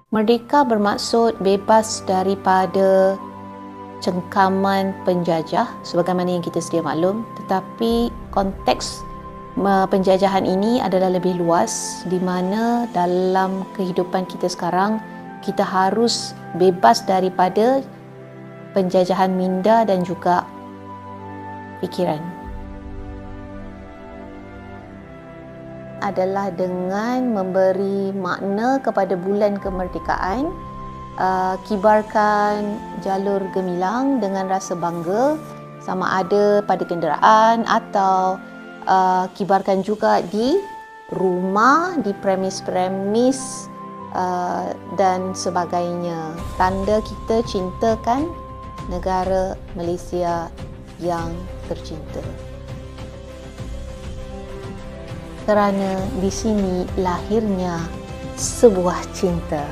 Merdeka bermaksud bebas daripada cengkaman penjajah sebagaimana yang kita sedia maklum, tetapi konteks penjajahan ini adalah lebih luas di mana dalam kehidupan kita sekarang kita harus bebas daripada penjajahan minda dan juga fikiran. Adalah dengan memberi makna kepada bulan kemerdekaan, kibarkan jalur gemilang dengan rasa bangga sama ada pada kenderaan atau kibarkan juga di rumah, di premis-premis dan sebagainya. Tanda kita cintakan negara Malaysia yang tercinta. Kerana di sini lahirnya sebuah cinta.